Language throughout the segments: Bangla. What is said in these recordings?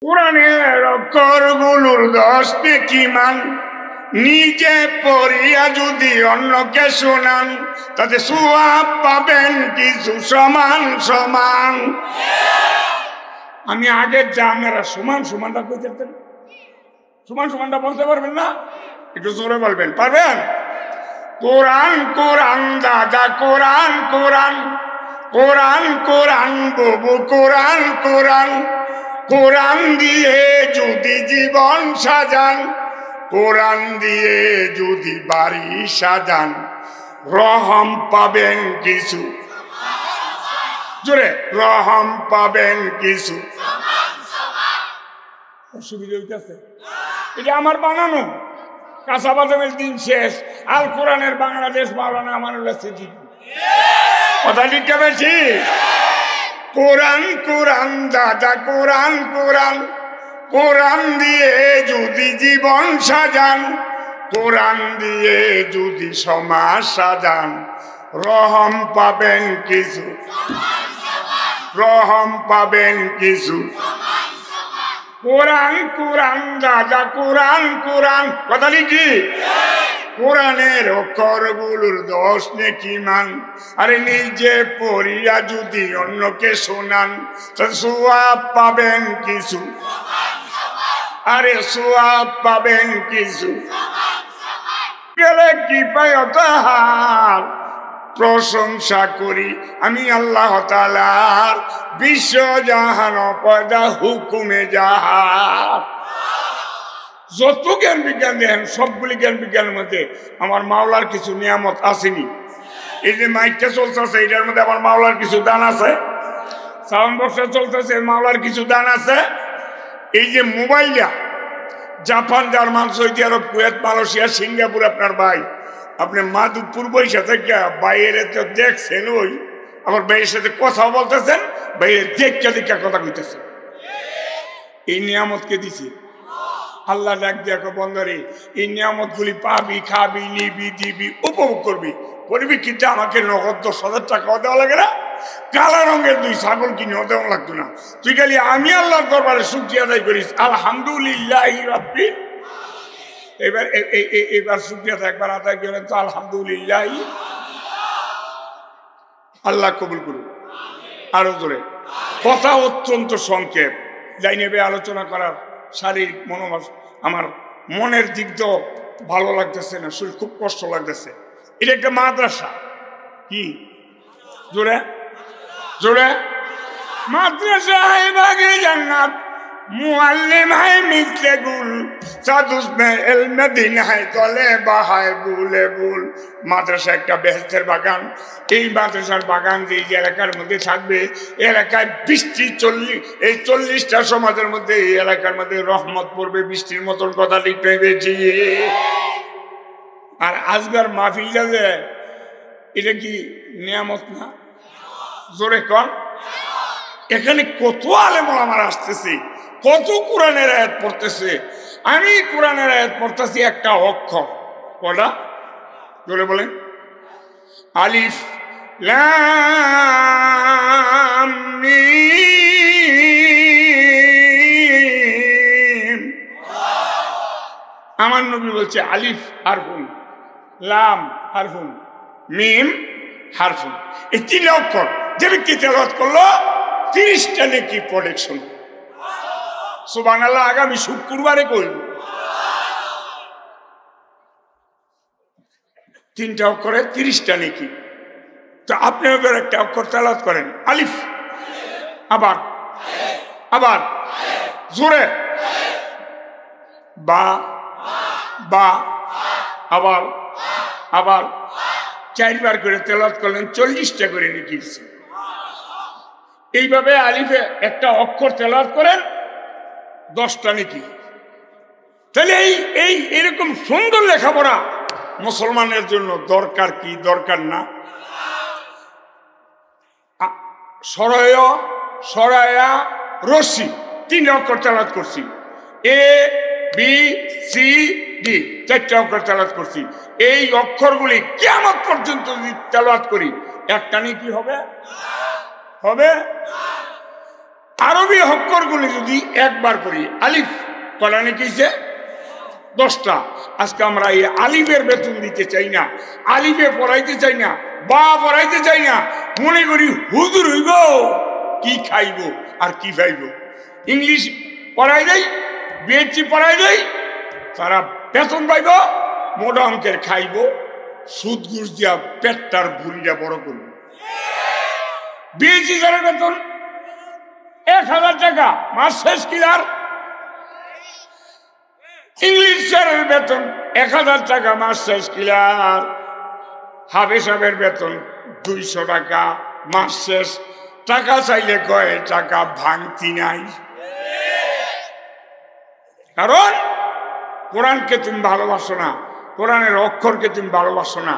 কোরআনের অক্ষরগুলোর 10 নেকি মান নিজে পড়িয়া যদি অন্যকে শোনান তাতে সওয়াব পাবেন কিছু সমান সমান। আমি আগের যা আপনারা সমান সমানটা কইতেন, সমান সমানটা বলতে পারবেন না? একটু জোরে বলবেন, পারবেন? কোরআন কোরআন দাদা, কোরআন কোরআন, কোরআন কোরআন বাবু, কোরআন কোরআন, কোরআন দিয়ে যদি জীবন সাজান, কোরআন দিয়ে যদি বাড়ি সাজান, রহম পাবেন কিছু, জোরে রহম পাবেন কিছু। অসুবিধা হইতেছে? এটা আমার বানানো, কাঁচা বাদামের দিন শেষ। আল কোরআনের বাংলাদেশ মাওলানা আমানুল্লাহ সিদ্দিকী, কথা ঠিক বেশি। কোরআন কোরআন দাদা, কোরআন কোরআন, কোরআন দিয়ে যদি জীবন সাজান, কোরআন দিয়ে যদি সমাজ সাজান, রহম পাবেন কিছু, রহম পাবেন কিছু। কোরআন কোরআন দাদা, কোরআন কোরআন, কথা লিখি। কোরআনের অক্ষরগুলোর 10 নেকি মান, আরে নিজে পড়িয়া যদি অন্যকে শোনান সওয়াব পাবেন কিছু, আরে সওয়াব পাবেন কিছু। গেলে কি পায় তাহার প্রশংসা করি আমি আল্লাহ তাআলার, বিশ্ব জাহান পয়দা হুকুমে যাহার। যত জ্ঞান বিজ্ঞান দেখেন সবগুলি জ্ঞান বিজ্ঞানের মধ্যে আমার মাওলার কিছু নিয়ামত আসেনি। এই যে মাইকটা চলতেছে এটার মধ্যে আমার মাওলার কিছু দান আছে, সাউন্ড বক্সটা চলতেছে মাওলার কিছু দান আছে। এই যে মোবাইলটা জাপান, জার্মান, সৌদি আরব, কুয়েত, মালয়েশিয়া, সিঙ্গাপুর, আপনার ভাই আপনি মাধবপুর বৈশা থেকে বাইরে তো দেখছেন, ওই আমার ভাইয়ের সাথে কথা বলতেছেন, বাইরে দেখে দেখে কথা কইতেছেন। এই নিয়ামতকে দিছি আল্লাহ, ডাক দিয়ে বন্ধরে এই নিয়ামত গুলি পাবি, খাবি, নিবি, দিবি, উপভোগ করবি, পরিপ্রেক্ষিতে আমাকে নগদ 10,000 টাকাও দেওয়া লাগে না, কালা রঙের 2 ছাগল কিনেও দেওয়া লাগতো না। তুই খালি আমি আল্লাহর দরবারে শুকরিয়া আদায় করিস, আলহামদুলিল্লাহি রাব্বিল। এবার শুকরিয়া একবার আদায় করেন তো, আলহামদুলিল্লাহ। আল্লাহ কবুল করুন। আরো জোরে কথা, অত্যন্ত সংক্ষেপ, যাই নেবে আলোচনা করার শারীরিক মনোভাব, আমার মনের দিক তো ভালো লাগতেছে না, শরীর খুব কষ্ট লাগতেছে। এটা একটা মাদ্রাসা, কি জোরে জোরে, মাদ্রাসা है बागी जन्नत, मुअल्लिम है मिसले गुल, साथ उसमें इल्म दिन है तलेबा है बुले बुल। মাদ্রাসা একটা বেহেশতের বাগান। এই মাদ্রাসার বাগান যে এলাকার মধ্যে থাকবে, এলাকায় বৃষ্টি 40টা সমাজের মধ্যে এই এলাকার মধ্যে রহমত পড়বে বৃষ্টির মতন, কথা লিখতে পেয়েছি। আর আজকের মাহফিলটা যে এটা কি নিয়ামত না? জোরে কর। এখানে কত আলেম ওলামা আসতেছে, কত কোরআনের আয়াত পড়তেছে। আমি কোরআনের আয়াত পড়তেছি একটা অক্ষর, কটা জোরে বলেন? আলিফ লাম মিম। আমার নবী বলছে আলিফ হারফুন, লাম হারফুন, মিম হারফুন। এই 3 অক্ষর যে ব্যক্তি তেলাওয়াত করলো 30টা নেকি প্রোটেকশন। সুবহানাল্লাহ। আগামী শুক্রবারে কইল 3টা অক্ষরে 30টা নেকি। তো আপনি এবার একটা অক্ষর তেলাওয়াত করেন, আলিফ, আবার আবার জোরে বা বা, আবার আবার 4 বার করে তেলাওয়াত করলেন, 40টা করে নেকি। এইভাবে আলিফে একটা অক্ষর তেলাওয়াত করেন, 10টা নেকি। তাহলে এই এরকম সুন্দর লেখাপড়া মুসলমানের জন্য দরকার কি দরকার না? সরায়া রশি 3 অক্ষর তেলাওয়াত করছি, এ বি সি ডি 4টা অক্ষর তেলাওয়াত করছি। এই অক্ষরগুলি কিয়ামত পর্যন্ত যদি তেলাওয়াত করি একটা নেকি হবে, হবে। আরবি অক্ষরগুলি যদি একবার করি, আলিফ কোরআনে কইছে 10টা। আজকে আমরা এই আলিফের বেতন দিতে চাই না, আলিফে পড়াইতে চাই না, বা পড়াইতে চাই না। মনে করি হুজুর হইব, কি খাইব আর কি খাইব। ইংলিশ পড়াই দেই, বিএসসি পড়াই দেই, তারা বেতন পাইব, মোটা অঙ্কের খাইব, সুদ ঘুষ দিয়া পেটটার ভুড়িটা বড় করব। বিএসসি স্যারের বেতন 1000 টাকা, মাস শেষ কিলার। ইংলিশ স্যারের বেতন 1000 টাকা, মাস শেষ কিলার। হাফেজ সাহেবের বেতন 200 টাকা, মাস শেষ। টাকা চাইলে কয় টাকা ভাঙতি নাই। কারণ কোরআনকে তুমি ভালোবাসো না, কোরআনের অক্ষরকে তুমি ভালোবাসো না।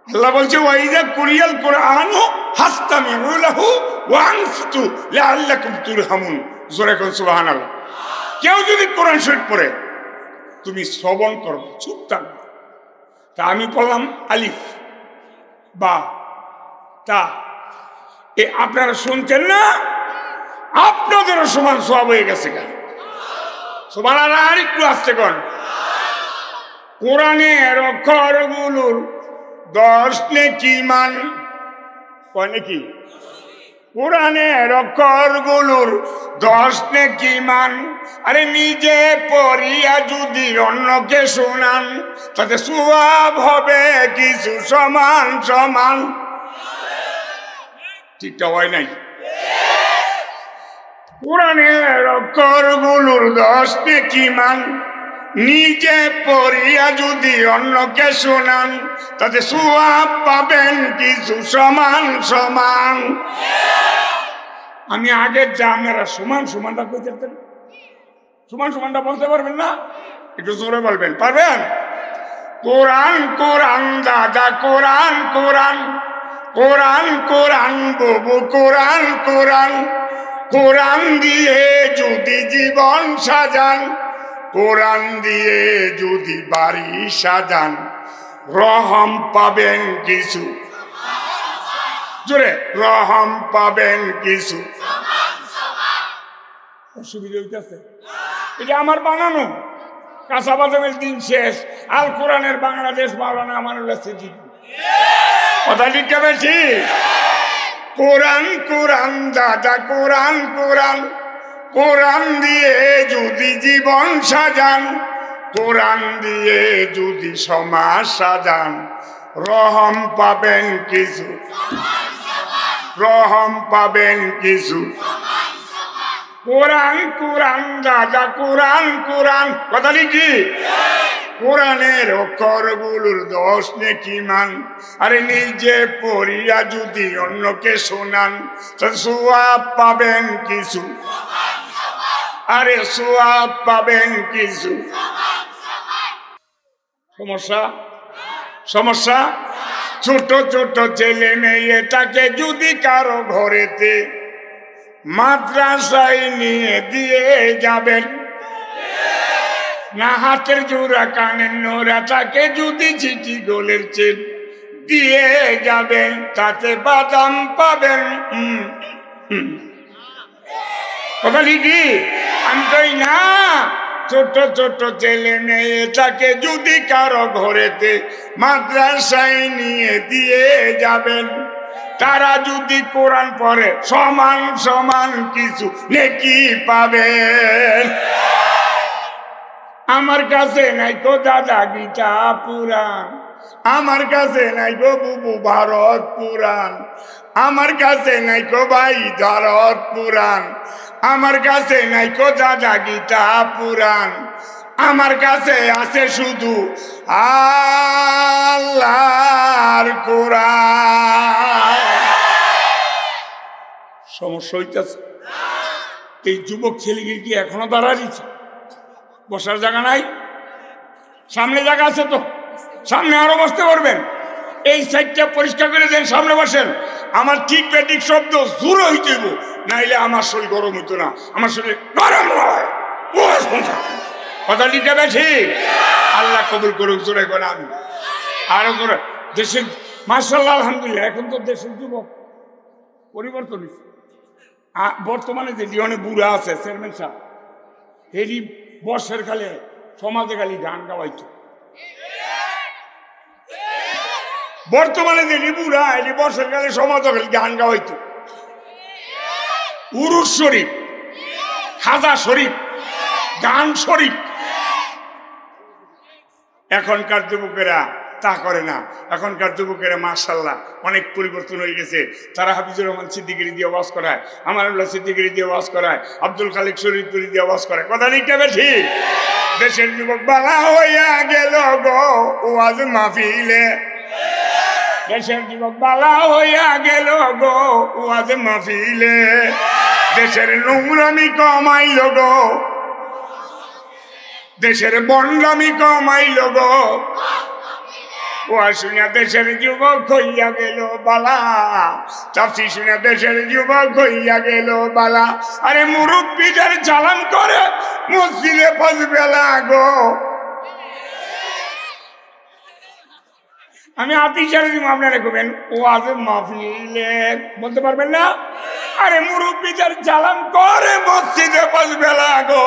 আল্লাহ বলছে ওয়াইদা কুরিয়াল কুরআনু হাসতামিউ লাহু ওয়া আনসিতু লাআল্লাকুম তুরহামুন। জোরে কোন সুবহানাল্লাহ। কেউ যদি কোরআন শরীফ পড়ে তুমি শ্রবণ করো, চুপ থাকবে। তা আমি পড়লাম আলিফ বা তা, এ আপনারা শুনছেন না? আপনাদেরও সমান সওয়াব হয়ে গেছে। কেন সুবহানাল্লাহ? আর একটু আসছে কোন কোরআনের অক্ষরগুলোর 10 নেকি মান, কয় নাকি? কোরআনের অক্ষরগুলোর 10 নেকি মান। আরে নিজে পড়িয়া যদি অন্যকে শোনান তাতে সওয়াব হবে কিছু সমান সমান। ঠিকটা হয় নাই? কোরআনের অক্ষরগুলোর 10 নেকি মান। নিজে পড়িয়া যদি অন্যকে শোনান তাতে সওয়াব পাবেন কিছু সমান সমান। আমি আগের যা আপনারা সমান সমানটা কইতেন, সমান সমানটা বলতে পারবেন না? একটু জোরে বলবেন, পারবেন? কোরআন কোরআন দাদা, কোরআন কোরআন, কোরআন কোরআন বাবু, কোরআন কোরআন। কোরআন দিয়ে যদি জীবন সাজান, কোরআন দিয়ে যদি বাড়ি সাজান, রহম পাবেন কিছু। জোরে, রহম পাবেন কিছু। অসুবিধা হইতেছে? এটা আমার বানানো। কাঁচা বাদামের দিন শেষ, আল কোরআনের বাংলাদেশ মাওলানা আমানুল্লাহ সিদ্দিকী। কথা ঠিক বেশি? কোরআন কোরআন দাদা, কোরআন কোরআন। কোরআন দিয়ে যদি জীবন সাজান, কোরআন দিয়ে যদি সমাজ সাজান, রহম পাবেন কিছু, রহম পাবেন কিছু। কোরআন কোরআন দাদা, কোরআন কোরআন। কথা লিখি? কোরআনের অক্ষরগুলোর 10 নেকি মান। আরে নিজে পড়িয়া যদি অন্যকে শোনান তাহলে সওয়াব পাবেন কিছু। আরে সওয়াব পাবেন কিছু। সমস্যা? সমস্যা? ছোট ছোট ছেলে মেয়েটাকে যদি কারো ঘরেতে মাদ্রাসায় নিয়ে দিয়ে যাবেন, না হাতের জোড়া কানের নোরা তাকে যদি চিঠি গোলের চেন দিয়ে যাবেন, তাতে বাদাম পাবেন। কথা লিখি? আমি কই না, ছোট ছোট ছেলে মেয়েটাকে যদি কারো ঘরেতে মাদ্রাসায় নিয়ে দিয়ে যাবেন, তারা যদি কোরআন পড়ে সমান সমান কিছু নেকি পাবেন। আমার কাছে নাই গো দাদা গীতা পুরাণ, আমার কাছে নাই গো বুবু ভারত পুরাণ, আমার কাছে নাই গো ভাই ভারত পুরাণ, আমার কাছে নাই গো দাদা গীতা পুরাণ, আমার কাছে আছে শুধু আল্লাহর কোরআন। সমস্যা হইতেছে? এই যুবক ছেলেকে কি এখনো দাঁড়াইছে? বসার জায়গা নাই? সামনে জায়গা আছে তো, সামনে আরো বসতে পারবেন। এই সাইডটা পরিষ্কার করে দেন, সামনে বসেন। আমার ঠিক বেঠিক শব্দ জোরে হইতে হইব, নাইলে আমার শরীর গরম হইতো না। আমার শরীর গরম নয়, কথা লিখে বেশি। আল্লাহ কবুল করুক, জোরে করে আমি আরো করে দেশের মাশাআল্লাহ আলহামদুলিল্লাহ। এখন তো দেশের যুবক পরিবর্তন হয়েছে। বর্তমানে যে অনেক বুড়া আছে চেয়ারম্যান সাহেব, এটি বর্ষের কালে সমাজে খালি গান গাওয়াইতো। বর্তমানে যে বুড়া এটি বর্ষের কালে সমাজে খালি গান গাওয়াইতো। উরুস শরীফ, খাজা শরীফ, গান শরীফ। এখনকার যুবকেরা তা করে না। এখনকার যুবকেরা মাশাআল্লাহ অনেক পরিবর্তন হয়ে গেছে। তারা হাফিজুর রহমান সিদ্দিকী দিয়ে ওয়াজ করায়, আমানুল্লাহ সিদ্দিকী দিয়ে ওয়াজ করায়, আব্দুল খালিক শরীফপুরি দিয়ে ওয়াজ করায়। কথা ঠিক বেশি? দেশের যুবক বালা হইয়া গেল গো ওয়াজ মাহফিলে, দেশের যুবক বালা হইয়া গেল গো ওয়াজ মাহফিলে, দেশের নোংরামি কমাইল গো, দেশের বন্ডামি কমাইল গো, ওয়াজ শুনে দেশের যুবক হইয়া গেল বালা, তাফসীর শুনে দেশের যুবক হইয়া গেল বালা। আরে মুরব্বীদের চালান করে মসজিদে ফজবেলা গো। আমি আপিসারে দিব, আপনারা করবেন ওয়াজ মাহফিলে, বলতে পারবেন না? আরে মুরব্বীদের চালান করে মসজিদে ফজবেলা গো,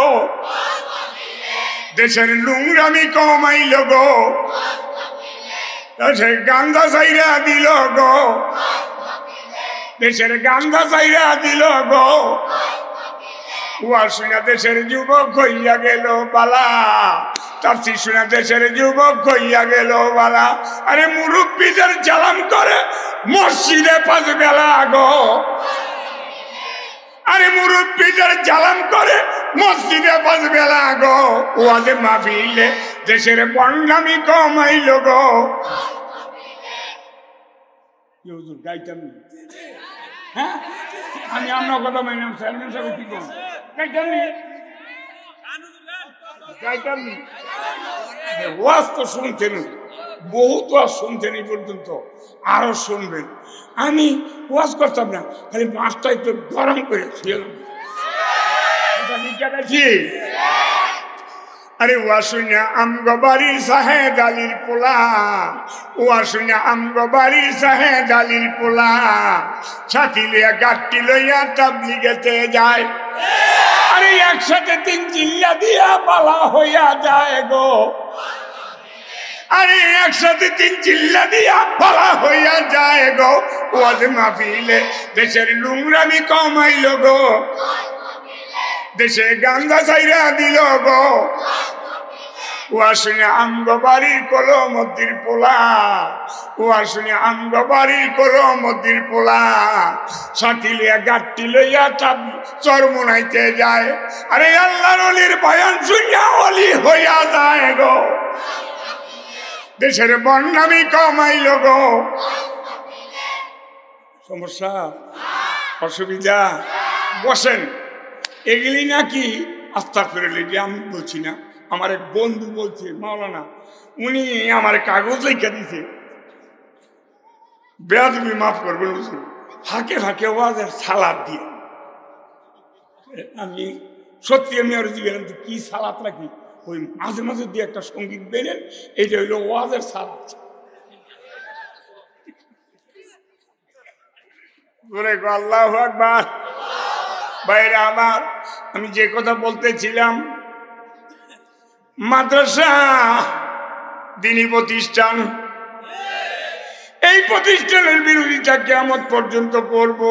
দেশের নোংরামি কমাইল গো, দেশের গান্ধা চাইরা দিল গো, দেশের গান্ধা চাইরা দিল গো, ওয়াজ শুনে দেশের যুবক হইয়া গেল বালা, তাফসীর শুনে দেশের যুবক হইয়া গেল বালা। আরে মুরব্বীদের চালান করে মসজিদে ফজবেলা গো, আরে মুরব্বীদের চালান করে মসজিদে ফজবেলা গো, ওয়াজে মাহফিলে দেশের বন্ডামি কমাইল গো। গাইতাম হ্যাঁ, আমি আপনার কথা মাইলাম, চেয়ারম্যান সাহেব কি করব? গাইতাম গাইতাম ওয়াজ তো শুনতেন, বহুত ওয়াজ শুনতেন এই পর্যন্ত, আরো শুনবেন। আমি ওয়াজ করতাম না, খালি মাছটা একটু গরম করে ছিলাম। আরে ওয়াজ শুনে আমগো বাড়ির সাহেদ আলীর পোলা, ওয়াজ শুনে আমগো বাড়ির সাহেদ আলীর পোলা, ছাতি লইয়া গাঁটটি লইয়া তাবলিগেতে যায়। আরে একসাথে 3 চিল্লা দিয়া পালা হইয়া যায় গো, আরে একসাথে 3 চিল্লা দিয়া পালা হইয়া যায় গো, ওয়াজ মাহফিলে দেশের নোংরামি কমাইল গো, দেশে গান্ধা চাইরা দিল গো, ওয়াজ শুনে আমগো বাড়ির কলমদ্দির পোলা, ওয়াজ শুনে আমগো বাড়ির কলমদ্দির পোলা, ছাতি লইয়া গাঁটটি লইয়া চরমোনাইতে যায়। আরে আল্লাহর ওলির বয়ান শুনিয়া ওলি হইয়া যায় গো, দেশের বন্ডামি কমাইল গো। সমস্যা, অসুবিধা? বসেন। এগুলি নাকি আস্তাগফিরুল্লাহ, আমি বলছি না, আমার এক বন্ধু বলছে, মাওলানা, উনি আমার কাগজ লিখে দিছে, বেয়াদবি মাফ করবেন, ফাঁকে ফাঁকে ওয়াজের সালাদ দিয়ে। আমি সত্যি আমি আর জিজ্ঞেস কি সালাদ রাখি, ওই মাঝে মাঝে দিয়ে একটা সঙ্গীত বেরেন, এইটা হইল ওয়াজের সালাদ। আল্লাহু আকবার। বাইরে আমার, আমি যে কথা বলতেছিলাম, মাদ্রাসা দ্বীনি প্রতিষ্ঠান, এই প্রতিষ্ঠানের বিরোধিতা কিয়ামত পর্যন্ত করব।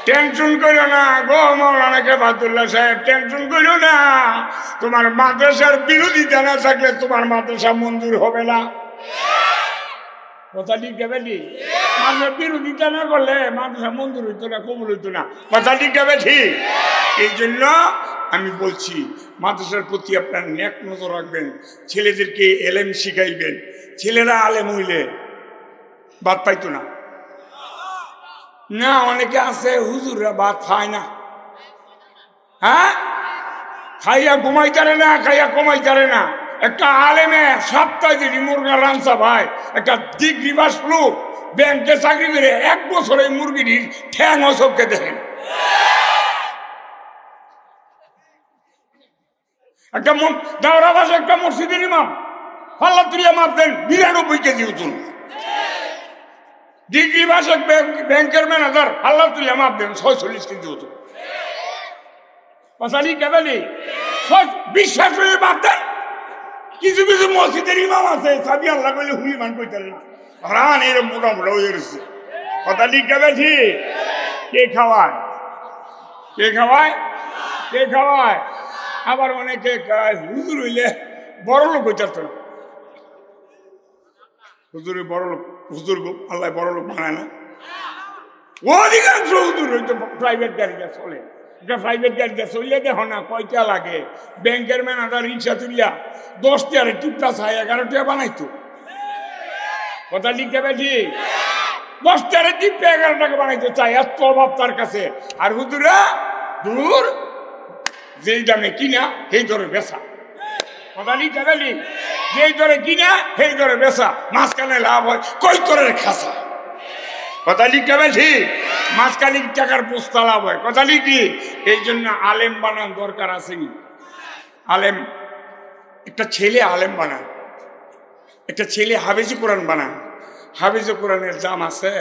টেনশন করো না গো মাওলানা কেফাতুল্লাহ সাহেব, টেনশন করো না। তোমার মাদ্রাসার বিরোধিতা না থাকলে তোমার মাদ্রাসা মঞ্জুর হবে না। কথা ঠিক বেঠি? মাদ্রাসার বিরোধিতা না করলে মাদ্রাসা মঞ্জুর হইতো না, কবুল হইতো না। কথা ঠিক বেঠি? এই জন্য আমি বলছি, মাদ্রাসার প্রতি আপনার নেক নজর রাখবেন, ছেলেদেরকে এলেম শিখাইবেন। ছেলেরা আলেম হইলে ভাত পাইতো না। না, অনেকে আছে হুজুররা ভাত খায় না, হ্যাঁ, খাইয়া ঘুমাইতারে না, খাইয়া কমাইতারে না। একটা আলেমে সপ্তাহে যদি মুরগা রান্সা ভাই, একটা ডিগ্রি পাস লোক ব্যাংকে চাকরি করে 1 বছরে মুরগিটির ঠ্যাং অসবকে দেখেন। একটা দাওরা বাসে একটা মসজিদের ইমাম পাল্লা তুলিয়া মাপ দেন 92 কেজি ওজন। ডিগ্রি পাশে ব্যাংকের ম্যানেজার আল্লাহ তুলে মাপ দেন 46 কেজি ওজন। কথা ঠিক কেবলি বিশ্বাস করে বাপ দেন। কিছু কিছু মসজিদের ইমাম আছে সাবি আল্লাহ বলে হুলিমান কইতেন না, হারান এরকম মোটা মোটা হয়ে গেছে। কথা ঠিক কেবেছি? কে খাওয়ায়? কে খাওয়ায়? কে খাওয়ায়? আবার অনেকে হুজুর হইলে বড় লোক হইতে না। হুজুরে বড় লোক, হুজুর আল্লাহ বড় লোক বানায় না। অধিকাংশ হুজুর হইতো প্রাইভেট গাড়িতে চলে। প্রাইভেট গাড়িতে চললে দেখো না কয়টা লাগে। ব্যাংকের ম্যানেজার রিক্সা তুলিয়া 10 টাকা টিপটা চাই 11 টাকা বানাইতো। কথা লিখতে পেয়েছি? 10 টাকা টিপটা 11 টাকা বানাইতো চাই, এত অভাব তার কাছে। আর হুজুরা দূর যেই দামে কিনা সেই দরে বেচা। কথা লিখতে পেলি? যেই দরে কিনা সেই দরে বেচা, মাঝখানে লাভ হয় কই করে খাসা। কথা লিখতে পেয়েছি? মাঝখানে টাকার পোস্তা লাভ হয়। কথা লিখি? এই জন্য আলেম বানান দরকার আছে। আলেম, একটা ছেলে আলেম বানান, একটা ছেলে হাফেজে কোরআন বানান। হাফেজে কোরআনের দাম আছে,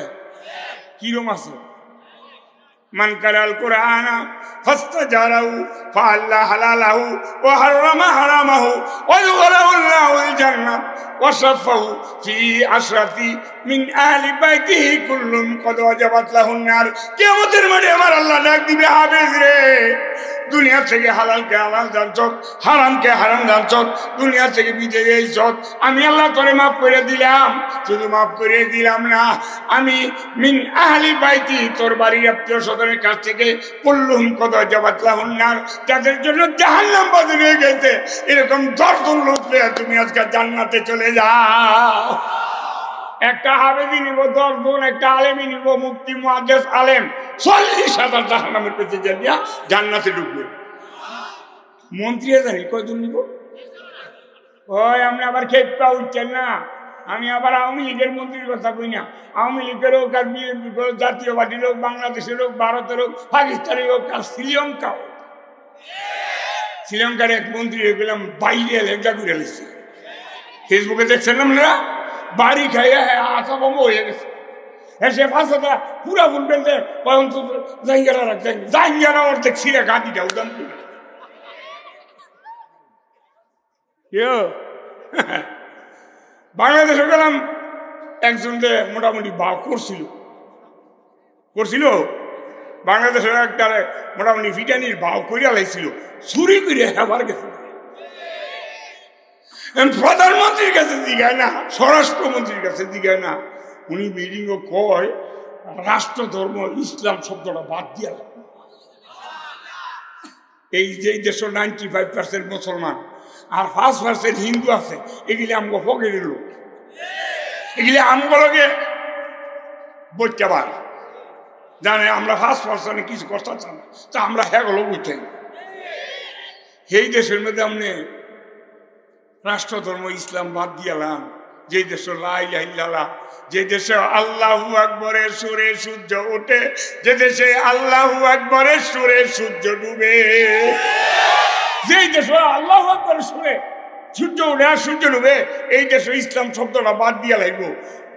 কিরম আছে? মান কারাল কোরআন ফাস্তাজারাহু ফাআল্লা হালালাহু ওয়া হারামা হারামাহু ওয়া যুগালাহুল জান্নাত ওয়া শাফাহু ফি আশরাতি মিন আহলি বাইতিহি কুল্লুন কদ ওয়াজাবাত লাহুন নার। কিয়ামতের মাঠে আমার আল্লাহ ডাক দিবে, হাফেজ রে, দুনিয়া থেকে হালালকে হালাল জানছত, হারামকে হারাম জানছত, দুনিয়া থেকে বিদেয় গেছত, আমি আল্লাহ তোরে মাফ করে দিলাম। শুধু মাফ করে দিলাম না, আমি মিন আহলি বাইতি, তোর বাড়ির আত্মীয় স্বজনের কাছ থেকে কুল্লুম কদ ওয়াজাবাত লাহুন নার, যাদের জন্য জাহান্নাম বাজিল হয়ে গেছে, এরকম 10 জন লোক পেয়ে তুমি আজকে জান্নাতে চলে যাও। একটা হাফেজি নিব 10 জন, একটা আলেমি নিব, মুফতি মুহাদ্দিস আলেম 40,000 জাহান্নামের পেছে যাইয়া জান্নাতে ঢুকবে। মন্ত্রী জানি কয়জন নিব? ওই আমরা আবার খেপটা উঠছেন না। আমি আবার আওয়ামী লীগের মন্ত্রীর কথা কই না। আওয়ামী লীগের হোক আর বিএনপি হোক, জাতীয় পার্টির হোক, বাংলাদেশের হোক, ভারতের হোক, পাকিস্তানের হোক, আর শ্রীলঙ্কাও। শ্রীলঙ্কার এক মন্ত্রী হয়ে গেলাম বাইরে লেখা করে গেছে, ফেসবুকে দেখছেন আমরা, বাড়ি খাইয়া আশা বম্ব হয়ে গেছে। হ্যাঁ, সে ভাষাটা পুরা বলবেন যে কখন তো জাইঙ্গারা রাখছেন, জাইঙ্গারা ওর দেখছি রে গাড়িটা উদান করে বাংলাদেশে গেলাম, একজনকে মোটামুটি ভাও করছিল বাংলাদেশের একটা মোটামুটি ভিটানির ভাও করিয়া লাইছিল, চুরি করে আবার গেছে। প্রধানমন্ত্রীর কাছে জিগায় না, স্বরাষ্ট্রমন্ত্রীর কাছে জিগায় না, উনি মিটিংও কয় রাষ্ট্র ধর্ম ইসলাম শব্দটা বাদ দিয়া। এই যে দেশের 95% মুসলমান আর 5% হিন্দু আছে, এগুলি আমগো ফকিরের লোক, এগুলি আমগুলোকে বইতে পারে, জানে আমরা 5% কিছু করতে চান না, তা আমরা হ্যাগুলো বুঝতে। এই দেশের মধ্যে আপনি রাষ্ট্র ধর্ম ইসলাম বাদ দিয়ালাম, যে দেশে লা ইলাহা ইল্লাল্লাহ, যে দেশে আল্লাহু আকবরের সুরে সূর্য ওঠে, যে দেশে আল্লাহু আকবরের সুরে সূর্য ডুবে, যেই দেশে আল্লাহু আকবরের সুরে সূর্য ওঠে আর সূর্য ডুবে, এই দেশে ইসলাম শব্দটা বাদ দিয়া লাগব।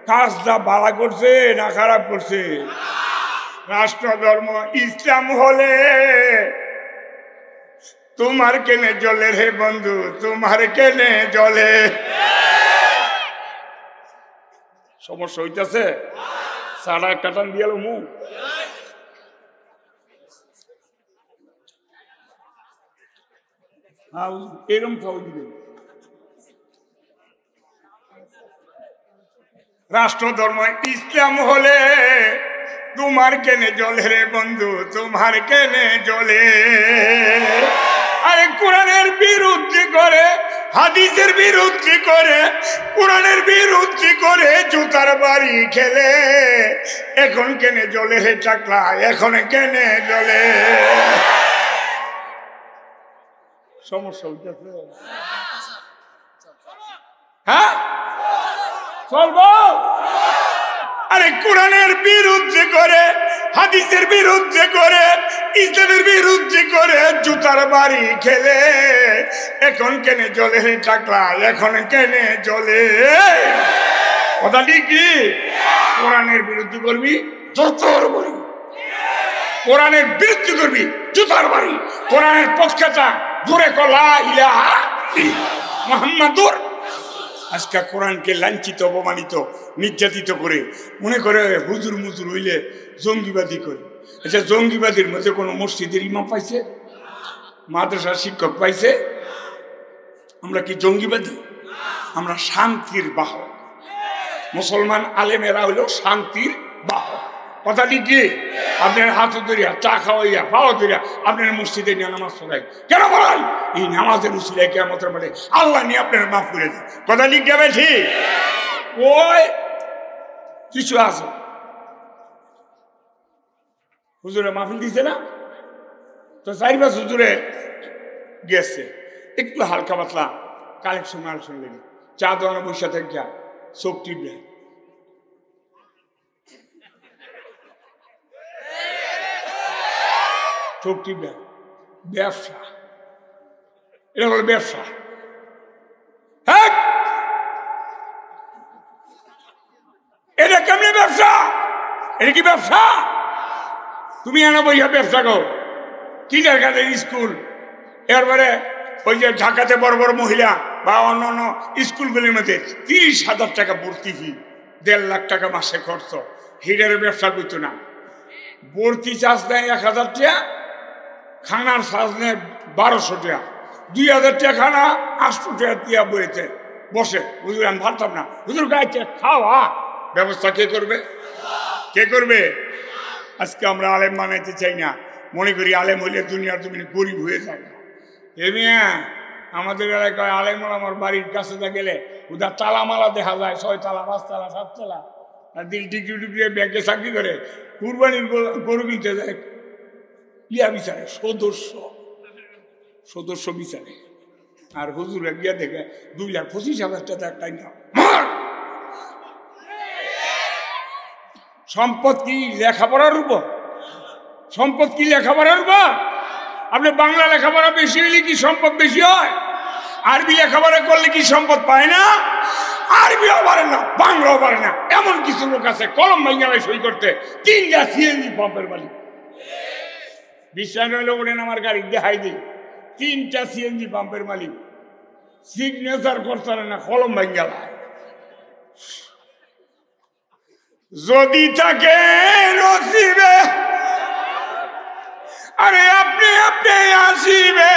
কাজটা ভালো করছে না খারাপ করছে? রাষ্ট্র ধর্ম ইসলাম হলে তোমার কেনে জলে রে বন্ধু, তোমার কেনে জলে। সমস্যা হইতেছে? সারা একটা টান দিয়ে মুখ এরম খাওয়া দিবে। রাষ্ট্র ধর্ম ইসলাম হলে তোমার কেনে জলে রে বন্ধু, তোমার কেনে জলে। আরে কোরআনের বিরুদ্ধে করে, হাদিসের বিরুদ্ধে করে, কোরআনের বিরুদ্ধে করে জুতার বাড়ি খেলে, এখন কেনে জলে হে চাকলা, এখন কেনে জলে। সমস্যা হইতেছে? হ্যাঁ চলবো? আরে কোরআনের বিরুদ্ধে করে, হাদিসের বিরুদ্ধে করে, ইসলামের বিরুদ্ধে করে জুতার বাড়ি খেলে, এখন কেনে জলে টাকলা, এখন কেনে জলে। কথা কি কোরআনের বিরুদ্ধে করবি জোর বলি, কোরআনের বিরুদ্ধে করবি জুতার বাড়ি, কোরআনের পক্ষে থাক জোরে কলা ইলাহা মুহাম্মাদুর। আজকে কোরআনকে লাঞ্ছিত অপমানিত নির্যাতিত করে মনে করে হুজুর মুজুর হইলে জঙ্গিবাদী করে। আচ্ছা, জঙ্গিবাদীর মধ্যে কোনো মসজিদের ইমাম পাইছে, মাদ্রাসার শিক্ষক পাইছে? আমরা কি জঙ্গিবাদী? আমরা শান্তির বাহক। মুসলমান আলেমেরা হইল শান্তির বাহক। কথাটি কি? আপনার হাত ধরিয়া চা খাওয়াইয়া পাওয়া ধরিয়া আপনার মসজিদে নিয়ে নামাজ পড়াই কেন বলাই? এই নামাজের উসিলায় কিয়ামতের মাঠে আল্লাহ নিয়ে আপনার মাফ করে দেয়। কথা ঠিক যাবে ঠিক? ওই কিছু আছে হুজুরে মাহফিল দিছে না, তো 4 মাস হুজুরে গেছে একটু হালকা পাতলা কালেকশন মালেকশন লেগে চা দোকানে বসে থেকে চোখ টিপবে, চোখ টিপবে। ব্যবসা, এটা হলো ব্যবসা। এটা কেমনি ব্যবসা? এটা কি ব্যবসা? তুমি এনে বইয়া ব্যবসা কর কিন্ডারগার্টেন স্কুল, এরপরে ওই যে ঢাকাতে বড় বড় মহিলা বা অন্যান্য স্কুলগুলির মধ্যে 30,000 টাকা ভর্তি ফি, 1.5 লাখ টাকা মাসে খরচ। হিডের ব্যবসা করতো না। ভর্তি চার্জ নেয় 1,000 টাকা, খানার চার্জ নেয় 1200 টাকা, 2,000 টাকা খানা, 800 টাকা দিয়া বইতে বসে। হুজুর আমি ভাবতাম না, হুজুর গাইছে খাওয়া ব্যবস্থা কে করবে? কে করবে? আজকে আমরা আলেম বানাইতে চাই না, মনে করি আলেম হইলে দুনিয়ার জমিনে গরিব হয়ে যায়। এমিয়া আমাদের এলাকায় আলেম আমার বাড়ির কাছে গেলে ওদের তালামালা দেখা যায়, 6 তালা 5 তালা 7 তালা, আর দিল টিকি টিকি ব্যাংকে চাকরি করে কুরবানির গরু কিনতে যায় ইয়া বিচারে সদস্য বিচারে। আর হুজুরে গিয়া দেখে 2,25,000 টাকা একটাই না। সম্পদ কি লেখাপড়ার উপর? সম্পদ কি লেখাপড়ার উপর? আপনি বাংলা লেখাপড়া বেশি হইলে কি সম্পদ বেশি হয়? আরবি লেখাপড়া করলে কি সম্পদ পায় না? আরবিও পারে না, বাংলাও পারে না। এমন কিছু লোক আছে কলম ভাঙায় সই করতে 3টা সিএনজি পাম্পের মালিক। বিশ্বাস হইলে ওঠেন আমার গাড়ি দেখাই দিই, 3টা সিএনজি পাম্পের মালিক, সিগনেচার করতে না, কলম ভাঙালায়। যদি থাকে নসিবে আরে আপনি আপনি আসিবে,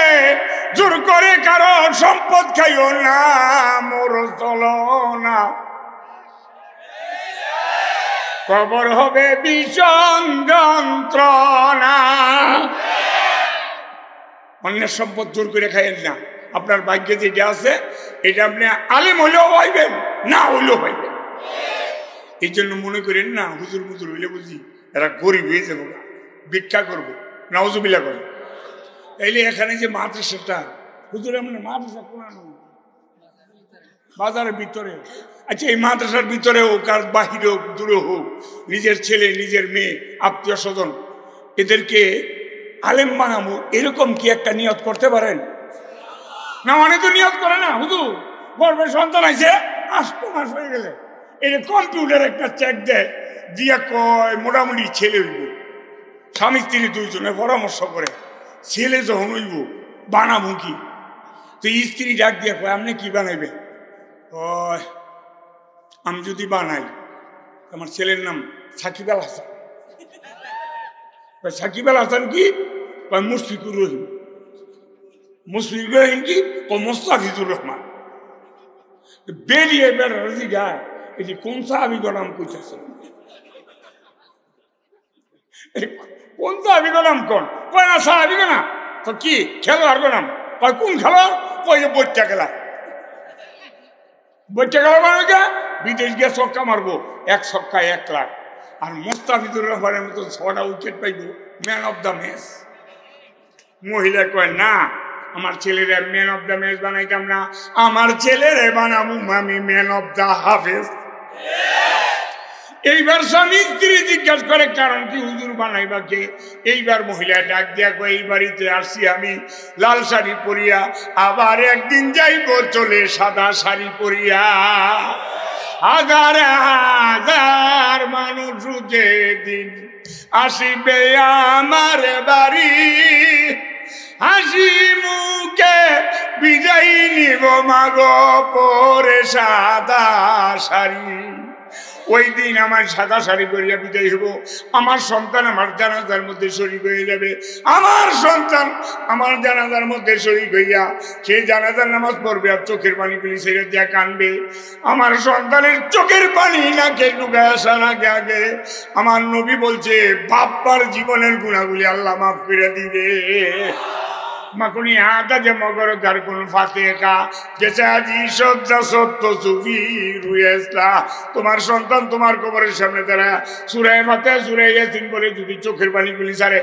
জোর করে কারো সম্পদ খাইও না, মোর চলো না, কবর হবে ভীষণ যন্ত্রণা। অন্যের সম্পদ জোর করে খাইয়েন না। আপনার ভাগ্যে যেটা আছে এটা আপনি আলেম হইলেও পাইবেন, না হইলেও পাইবেন। এই জন্য মনে করেন না হুজুর মুজুর হইলে বুঝি এরা গরিব হয়ে যাবো, ভিক্ষা করবো, নাউজুবিল্লাহ করে। তাইলে এখানে যে মাদ্রাসাটা হুজুর এমন মাদ্রাসা কোরআন বাজারের ভিতরে, আচ্ছা এই মাদ্রাসার ভিতরে হোক আর বাহিরে হোক দূরে হোক, নিজের ছেলে নিজের মেয়ে আত্মীয় স্বজন এদেরকে আলেম বানাবো, এরকম কি একটা নিয়ত করতে পারেন না? অনেক তো নিয়ত করে না। হুজুর গর্ভের সন্তান আছে 8 মাস হয়ে গেলে এটা কম্পিউটার একটা চেক দেয় দিয়া কয় মোটামুটি ছেলে হইব। স্বামী স্ত্রী 2 জনে পরামর্শ করে ছেলে যখন হইব বানাবো কি, তো স্ত্রী ডাক দিয়া কয় আপনি কি বানাইবে? আমি যদি বানাই আমার ছেলের নাম সাকিব আল হাসান। সাকিব আল হাসান কি? মুশফিকুর রহিম। মুশফিকুর রহিম কি? মোস্তাফিজুর রহমান। বেরিয়ে বেড়ি গায় এটি কোন সাহাবীর নাম কইতেছে, কোন সাহাবীর নাম কোন? কয় না সাহাবী না, তো কি খেলোয়াড় নাম? কয় কোন খেলোয়াড়? কই যে বইটা খেলা, বইটা খেলা মানে বিদেশ গিয়ে ছক্কা মারবো, 1 ছক্কায় 1 লাখ। আর মোস্তাফিজুর রহমানের মতো 6টা উইকেট পাইব, ম্যান অফ দ্য ম্যাচ। মহিলা কয় না আমার ছেলেরা ম্যান অফ দ্য ম্যাচ বানাইতাম না, আমার ছেলেরে বানাবো আমি ম্যান অফ দ্য হাফেজ। এইবার স্বামী স্ত্রী জিজ্ঞাসা করে কারণ কি হুজুর বানাইবা কে? এইবার মহিলা ডাক দিয়া কয় এই বাড়িতে আসছি আমি লাল শাড়ি পরিয়া, আবার একদিন যাইব চলে সাদা শাড়ি পরিয়া। হাজার হাজার মানুষ যেদিন আসিবে আমার বাড়ি, হাসি মুখে বিদায় নিব মাগো পরে সাদা শাড়ি। ওই দিন আমার সাদা শাড়ি করিয়া বিদায় হব, আমার সন্তান আমার জানাজার মধ্যে শরীক হয়ে যাবে, আমার সন্তান আমার জানাজার মধ্যে শরীক হইয়া সে জানাজার নামাজ পড়বে আর চোখের পানিগুলি ছেড়ে দিয়া কানবে। আমার সন্তানের চোখের পানি নাকে ঢুকে আসার আগে আগে আমার নবী বলছে বাপ্পার জীবনের গুণাগুলি আল্লাহ মাফ করে দিবে। মাকুনি হাতা যে মগর যার কোন ফাতেকা যেসে আজি সজ্জা সত্য সুফি রুয়েসলা। তোমার সন্তান তোমার কবরের সামনে তারা সুরায় ফাতে সুরায় ইয়াসিন বলে যদি চোখের পানিগুলি ছাড়ে,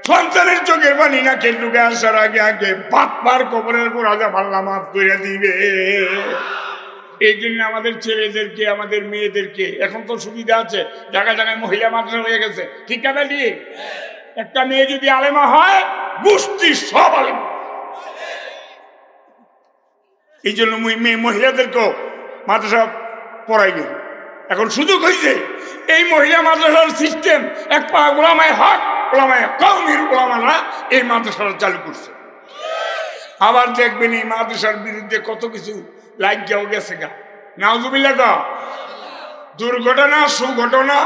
সন্তানের চোখের পানি না কেটুকে আসার আগে আগে বাপ্পার কবরের উপর আজাব আল্লাহ মাফ করে দিবে। এই জন্য আমাদের ছেলেদেরকে আমাদের মেয়েদেরকে এখন তো সুবিধা আছে, জায়গায় জায়গায় মহিলা মাদ্রাসা হয়ে গেছে, ঠিক আছে ঠিক। একটা মেয়ে যদি আলেমা হয় গোষ্ঠী সব আলেমা। এই জন্য মেয়ে মহিলাদেরকেও মাদ্রাসা পড়াইবে। এখন সুযোগ হয়েছে এই মহিলা মাদ্রাসার সিস্টেম এক পা ওলামায়ে হক ওলামায়ে কওমের ওলামারা এই মাদ্রাসাটা চালু করছে। আবার দেখবেন এই মাদ্রাসার বিরুদ্ধে কত কিছু লাগিয়াও গেছে গা, নাউজুবিল্লাহ গা। দুর্ঘটনা সুঘটনা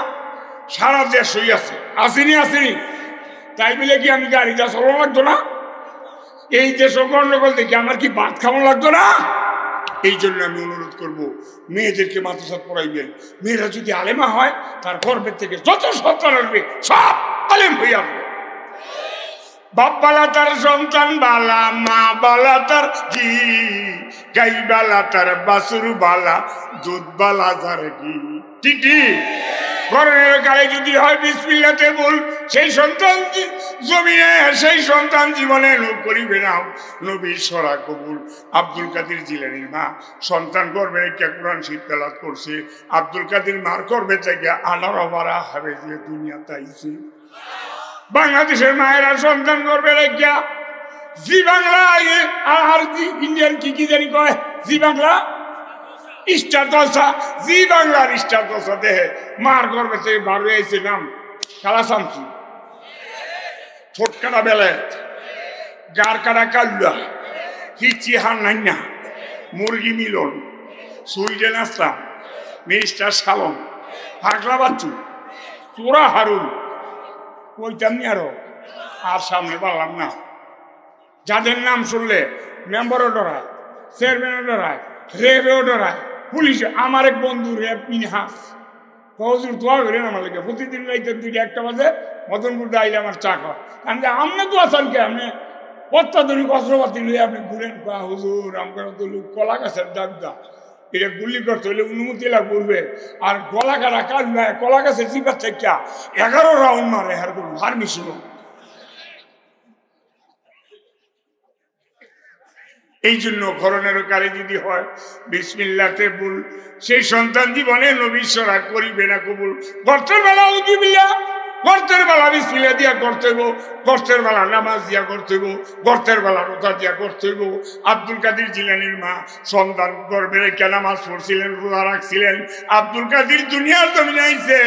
সারা দেশ হয়ে আছে, আসেনি আসেনি। তাই বলে কি আমি গাড়ি যা চলানো লাগতো না? এই দেশ গন্ডগোল দেখি আমার কি ভাত খাওয়ানো লাগতো না? এই জন্য আমি অনুরোধ করবো মেয়েদেরকে মাদ্রাসা পড়াইবেন। মেয়েরা যদি আলেমা হয় তার গর্বের থেকে যত সন্তান আসবে সব আলেম হয়ে আসবে। বাপ বালা তার সন্তান বালা, মা বালা তার ঘি, গাই বালা তার বাসুর বালা, দুধ বালা তার ঘি। ঠিক ঠিক। ঘরের গায়ে যদি হয় বিসমিল্লাতে বল, সেই সন্তান জমিনে সেই সন্তান জীবনে লোক করিবে না নবীর সরা কবুল। আব্দুল কাদের জিলানীর মা সন্তান গর্বে রেখে কোরআন শরীফ তেলাওয়াত করছে। আব্দুল কাদের মার গর্বে থেকে 18 হবে যে দুনিয়া তাইছে। বাংলাদেশের মায়েরা সন্তান গর্বে রেখে জি বাংলা আর ইন্ডিয়ান কি জানি কয় জি বাংলা স্টার দশা, জি বাংলার স্টার দশা দেহে মার গর্বে থেকে বার হয়েছে নাম কালা শামসু, ঠোঁট কাটা বেলায়, গার কাটা কাল্লা, হিচি হার নাইনা, মুরগি মিলন, সুইডেন আসলাম, মিস্টার সালম, পাগলা বাচ্চু, চোরা হারুন, কইতাম নি আরো আর সামনে পারলাম না। যাদের নাম শুনলে মেম্বারও ডরায়, চেয়ারম্যানও ডরায়, রেবেও ডরায়, পুলিশ। আমার এক বন্ধু রেব মিনহাস কজুর দোয়া করেন আমার লেগে প্রতিদিন রাইতে 2টা-1টা বাজে মদনপুর আইলে আমার চা খাওয়া। আমি আপনি তো আছেন কে, আপনি অত্যাধুনিক অস্ত্রপাতি লইয়ে আপনি ঘুরেন হুজুর আমার তো কলা গাছের ডাক্তার, এটা গুলি করতে হলে অনুমতি লাগবে। আর গলা কাটা কাজ নয়, কলা গাছের চিপার থেকে 11 রাউন্ড মারে আর কোনো পারমিশন। এই জন্য করোনারও কালে যদি হয় বিসমিল্লাতে বল, সেই সন্তান জীবনে নবীর সরা করিবে না কবুল। গর্তের বেলা উজুবিল্লাহ, গর্তের বেলা বিসমিল্লাহ দিয়া করতে হইব, গর্তের বেলা নামাজ দিয়া করতে হইব, গর্তের বেলা রোজা দিয়া করতে হইব। আব্দুল কাদের জিলানীর মা সন্তান গর্বে রেখে নামাজ পড়ছিলেন, রোজা রাখছিলেন। আব্দুল কাদের দুনিয়ার জমিনে আইছে,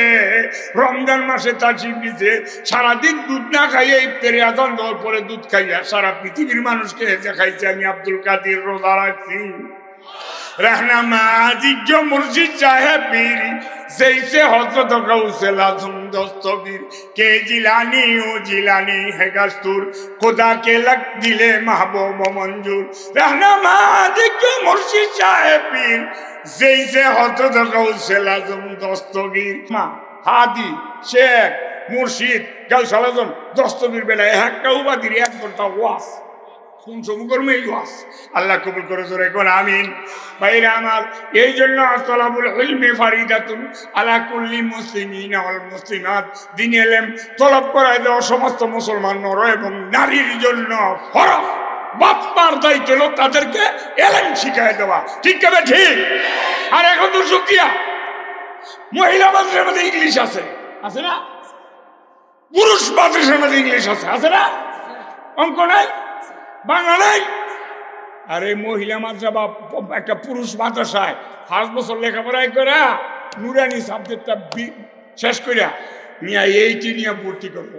রমজান মাসে তাশরিফ দিছে, সারাদিন দুধ না খাইয়া ইফতারে আজান দেওয়ার পরে দুধ খাইয়া সারা পৃথিবীর মানুষকে দেখাইছে আমি আব্দুল কাদের রোজা রাখছি। रहनमा जिज्ञो मुर्शिद चाहे पीरी जैसे हजरत गौसल आजम दस्तगीर के जिलानी ओ जिलानी है गस्तूर खुदा के लग दिले महबूब मंजूर। रहनमा जिज्ञो मुर्शिद चाहे पीर जैसे हजरत गौसल आजम दस्तगीर हादी शेख मुर्शिद गौसल आजम दस्तगीर बेला একটা উপাধির 1 ঘন্টা ওয়াজ কোন সমকর্মে ওয়াজ আল্লাহ কবুল করে জোরে কোন আমিন। ভাইরা আমার, এই জন্য তলাবুল ইলমি ফারিদাতুন আলা কুল্লি মুসলিমিন ওয়াল মুসলিমাত, দ্বীন ইলম তলব করায় দেওয়া সমস্ত মুসলমান নর এবং নারীর জন্য ফরজ। বাপ্পার দায়িত্ব হলো তাদেরকে ইলম শিখায় দেওয়া, ঠিক হবে ঠিক। আর এখন তো শুকিয়া মহিলা মাদ্রাসার মধ্যে ইংলিশ আছে, আছে না? পুরুষ মাদ্রাসার মধ্যে ইংলিশ আছে, আছে না? অঙ্ক নাই, বাংলা নাই, আর এই মহিলা মাদ্রাসা বা একটা পুরুষ মাদ্রাসায় 5 বছর লেখাপড়াই করা নুরানি সাবজেক্টটা শেষ করিয়া নিয়ে এইটি নিয়ে ভর্তি করবো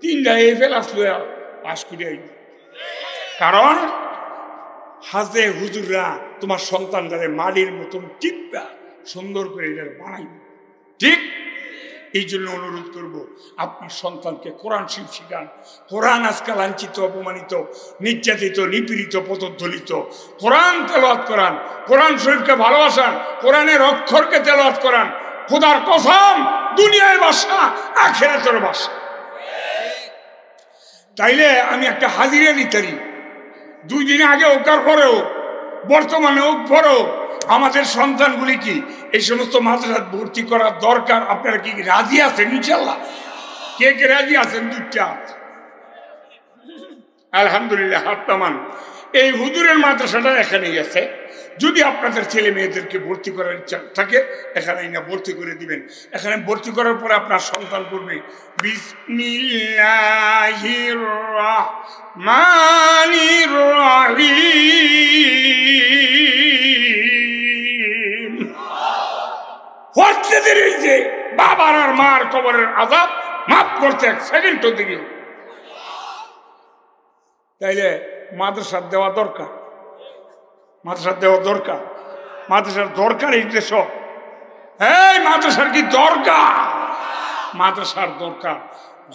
3টা ফেল আসলো পাস করিয়া। কারণ হাজে হুজুররা তোমার সন্তানদের মাটির মতন টিপা সুন্দর করে এদের বানাইবে, ঠিক? এই জন্য অনুরোধ করব আপনার সন্তানকে কোরআন শিব শিখান। কোরআন আজকাল লাঞ্ছিত, অপমানিত, নির্যাতিত, নিপীড়িত, পদদলিত। কোরআন তেলাওয়াত করান, কোরআন শরীফকে ভালোবাসান, কোরআনের অক্ষরকে তেলাওয়াত করান। খোদার কসম, দুনিয়ায় বাসা, আখিরাতের বাসা। তাইলে আমি একটা হাজিরা দিতারি 2 দিন আগে ওকার পরেও বর্তমানে ওক পরেও আমাদের সন্তানগুলি কি এই সমস্ত মাদ্রাসা ভর্তি করার দরকার? আপনারা কি রাজি আছেন? ইনশাল্লাহ কে কে রাজি আছেন? 2টা হাত। আলহামদুলিল্লাহ, হাত নামান। এই হুজুরের মাদ্রাসাটা এখানেই আছে। যদি আপনাদের ছেলে মেয়েদেরকে ভর্তি করার ইচ্ছা থাকে এখানে না ভর্তি করে দিবেন। এখানে ভর্তি করার পরে আপনার সন্তান করবে বিসমিল্লাহির রাহমানির রহিম। হচ্ছে যে বাবার আর মার কবরের আযাব মাফ করতে 1 সেকেন্ডও দেরি। তাইলে মাদ্রাসা দেওয়া দরকার, মাদ্রাসা দেওয়া দরকার, মাদ্রাসার দরকার। এই দেশ এই মাদ্রাসার কি দরকার? মাদ্রাসার দরকার।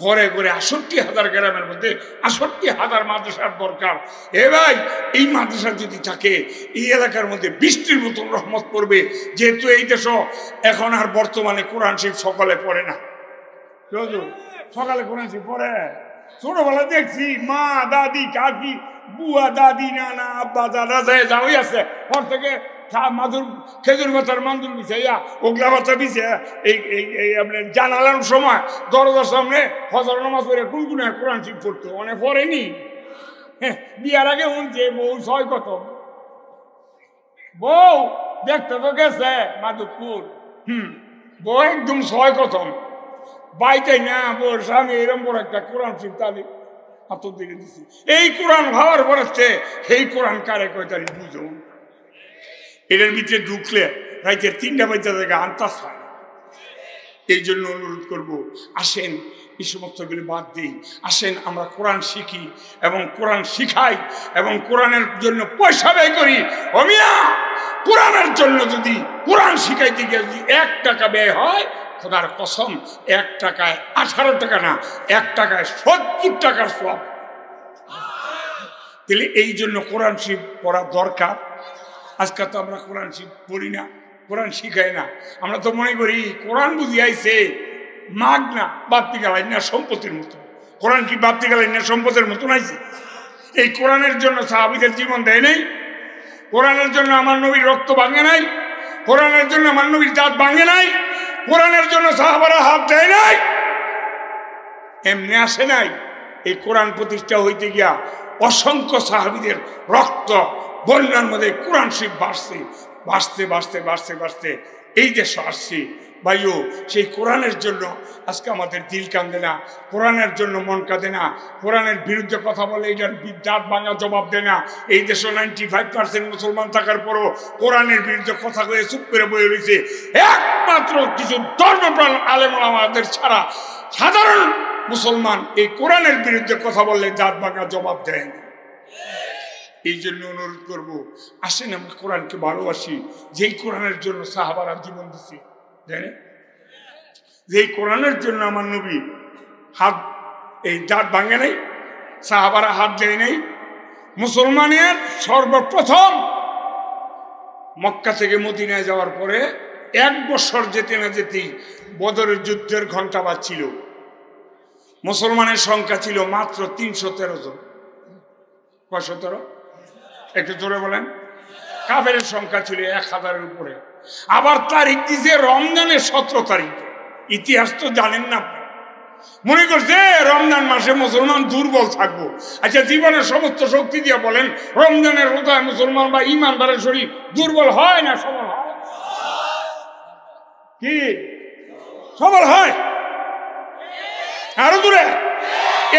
ঘরে ঘরে 68,000 গ্রামের মধ্যে 68,000 মাদ্রাসার দরকার। এ ভাই, এই মাদ্রাসা যদি থাকে এই এলাকার মধ্যে বৃষ্টির মতন রহমত পড়বে। যেহেতু এই দেশ এখন আর বর্তমানে কোরআন শরীফ সকালে পড়ে না। সকালে কোরআন শরীফ পড়ে? ছোটবেলা দেখছি মা, দাদি, কাকি, বুয়া, দাদি, নানা, আব্বা, দাদা যাওয়াই আছে পর থেকে মাদুর, খেজুর পাতার মাদুর বিছাইয়া, ওগলা পাতা বিছে এই আপনার জানালার সময় দরজার সামনে ফজর নামাজ পড়ে গুনগুনে কোরআন শরীফ পড়তো। অনেক পড়েনি। বিয়ার আগে শুনছে বউ 6 কত, বউ দেখতে তো গেছে মাধবপুর, বউ একদম 6 কত বাইতে না। বোর স্বামী এরম বড় একটা কোরআন শরীফ তাদের হাত দিকে দিছি। এই কোরআন ভাবার পড়েছে, সেই কোরআন কারে কয় তারি বুঝো। এটার ভিতরে ঢুকলে রাইতের 3টা বাজে থেকে আন্তাজ হয়। এই জন্য অনুরোধ করব, আসেন এই সমস্তগুলি বাদ দিই, আসেন আমরা কোরআন শিখি এবং কোরআন শিখাই এবং কোরআনের জন্য পয়সা ব্যয় করি। অমিয়া, কোরআনের জন্য যদি কোরআন শিখাইতে গিয়ে যদি 1 টাকা ব্যয় হয়, খোদার কসম 1 টাকায় 18 টাকা না, 1 টাকায় 70 টাকার সওয়াব। তাহলে এই জন্য কোরআন শরীফ পড়া দরকার। আজকাল তো আমরা কোরআন শরীফ পড়ি না, কোরআন শিখাই না। আমরা তো মনে করি কোরআন বুঝি আইছে মাগ না বাপ্তি গালাই না সম্পত্তির মতো। কোরআন কি বাপ্তি গালাই না সম্পদের মতন আইছে? এই কোরআনের জন্য সাহাবীদের জীবন দেয় নাই, কোরআনের জন্য আমার নবীর রক্ত ভাঙে নাই, কোরআনের জন্য আমার নবীর দাঁত ভাঙে নাই, কোরআনের জন্য সাহাবারা হাত দেয় নাই, এমনি আসে নাই। এই কোরআন প্রতিষ্ঠা হইতে গিয়া অসংখ্য সাহাবীদের রক্ত বন্যার মধ্যে কোরআন শরীফ বাড়ছে, বাড়তে বাড়তে বাড়তে বাড়তে এই দেশে আসছে। ভাইও, সেই কোরআনের জন্য আজকে আমাদের দিল কাঁদে না, কোরআনের জন্য মন কাঁদে না। কোরআনের বিরুদ্ধে কথা বলে এটার দাঁত ভাঙা জবাব দেয় না। এই দেশে 95% মুসলমান থাকার পরও কোরআনের বিরুদ্ধে কথা কয়ে চুপ করে বয়ে রয়েছে। একমাত্র কিছু ধর্মপ্রাণ আলেম ওলামাদের ছাড়া সাধারণ মুসলমান এই কোরআনের বিরুদ্ধে কথা বললে দাঁত ভাঙা জবাব দেয় না। এই জন্য অনুরোধ করব, আসেন আমরা কোরআনকে ভালোবাসি। যেই কোরআনের জন্য সাহাবারা জীবন দিচ্ছে, জানেন? যেই কোরআনের জন্য আমার নবী হাত এই দাঁত ভাঙে নাই, সাহাবারা হাত দেয় নাই। মুসলমানের সর্বপ্রথম মক্কা থেকে মদিনায় যাওয়ার পরে 1 বছর যেতে না যেতেই বদরের যুদ্ধের ঘণ্টা বাজছিল। মুসলমানের সংখ্যা ছিল মাত্র 313 জন। 17? একটু জোরে বলেন। কাফেরের সংখ্যা ছিল 1000-এর উপরে। আবার তারিখ দিছে রমজানের 17 তারিখ। ইতিহাস তো জানেন না। মনে করছে রমজান মাসে মুসলমান দুর্বল থাকবো। আচ্ছা, জীবনের সমস্ত শক্তি দিয়ে বলেন রমজানের রোজায় মুসলমান বা ইমানদারের শরীর দুর্বল হয় না সবল হয়? কি সবল হয়? আরো দূরে।